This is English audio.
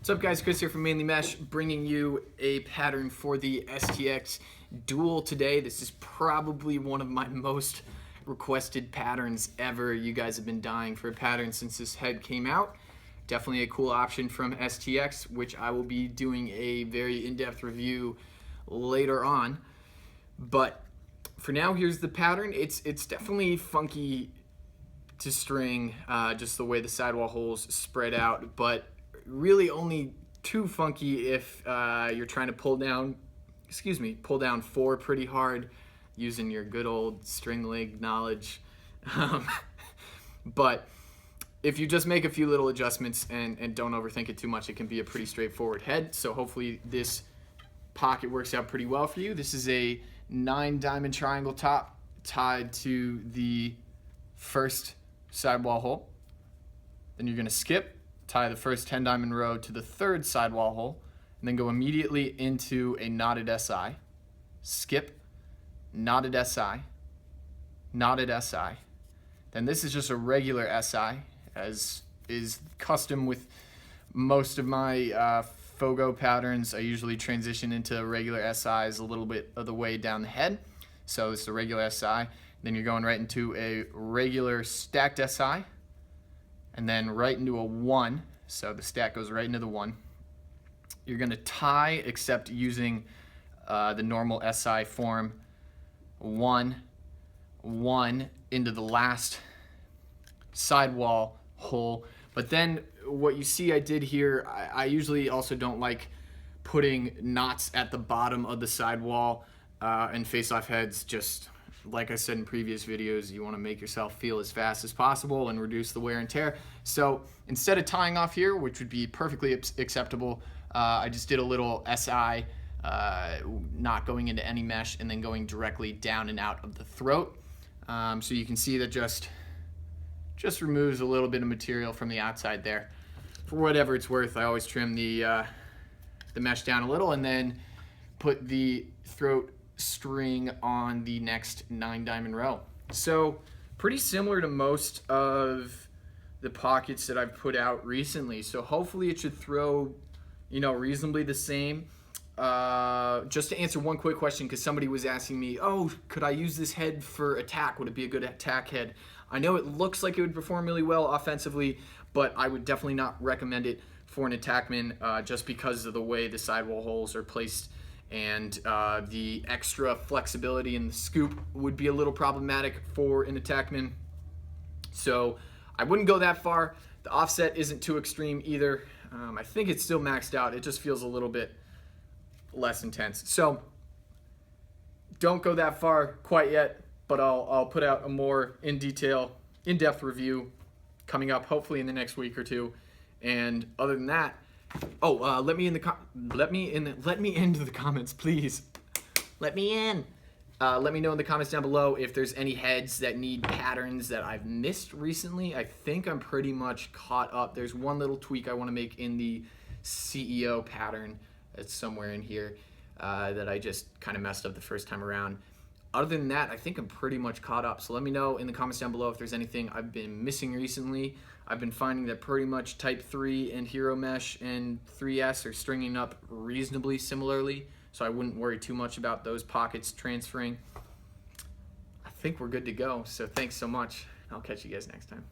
What's up guys, Chris here from Mainly Mesh, bringing you a pattern for the STX Duel today. This is probably one of my most requested patterns ever. You guys have been dying for a pattern since this head came out. Definitely a cool option from STX, which I will be doing a very in-depth review later on. But for now, here's the pattern. It's definitely funky to string, just the way the sidewall holes spread out, but really only too funky if you're trying to pull down four pretty hard using your good old string leg knowledge. But if you just make a few little adjustments and don't overthink it too much, it can be a pretty straightforward head. So hopefully this pocket works out pretty well for you. This is a 9-diamond triangle top tied to the first sidewall hole. Then you're going to skip, tie the first 10-diamond row to the third sidewall hole, and then go immediately into a knotted SI. Skip, knotted SI, knotted SI. Then this is just a regular SI, as is custom with most of my Fogo patterns. I usually transition into regular SIs a little bit of the way down the head. So it's a regular SI. Then you're going right into a regular stacked SI, and then right into a 1. So the stack goes right into the 1. You're going to tie, except using the normal SI form, 1, 1 into the last sidewall hole. But then what you see I did here, I usually also don't like putting knots at the bottom of the sidewall and face-off heads. Just like I said in previous videos, you want to make yourself feel as fast as possible and reduce the wear and tear. So instead of tying off here, which would be perfectly acceptable, I just did a little SI, not going into any mesh, and then going directly down and out of the throat. So you can see that just removes a little bit of material from the outside there. For whatever it's worth, I always trim the mesh down a little and then put the throat string on the next 9-diamond row. So pretty similar to most of the pockets that I've put out recently. So hopefully it should throw, reasonably the same. Just to answer one quick question, because somebody was asking me, oh, could I use this head for attack? Would it be a good attack head? I know it looks like it would perform really well offensively, but I would definitely not recommend it for an attackman, just because of the way the sidewall holes are placed, and the extra flexibility in the scoop would be a little problematic for an attackman. So I wouldn't go that far. The offset isn't too extreme either. I think it's still maxed out. It just feels a little bit less intense. So don't go that far quite yet, but I'll put out a more in-depth review coming up, hopefully in the next week or two. And other than that, let me into the comments, please. Let me in. Let me know in the comments down below if there's any heads that need patterns that I've missed recently. I think I'm pretty much caught up. There's one little tweak I want to make in the CEO pattern that's somewhere in here that I just kind of messed up the first time around. Other than that, I think I'm pretty much caught up. So let me know in the comments down below if there's anything I've been missing recently. I've been finding that pretty much Type 3 and Hero Mesh and 3S are stringing up reasonably similarly, so I wouldn't worry too much about those pockets transferring. I think we're good to go, so thanks so much. I'll catch you guys next time.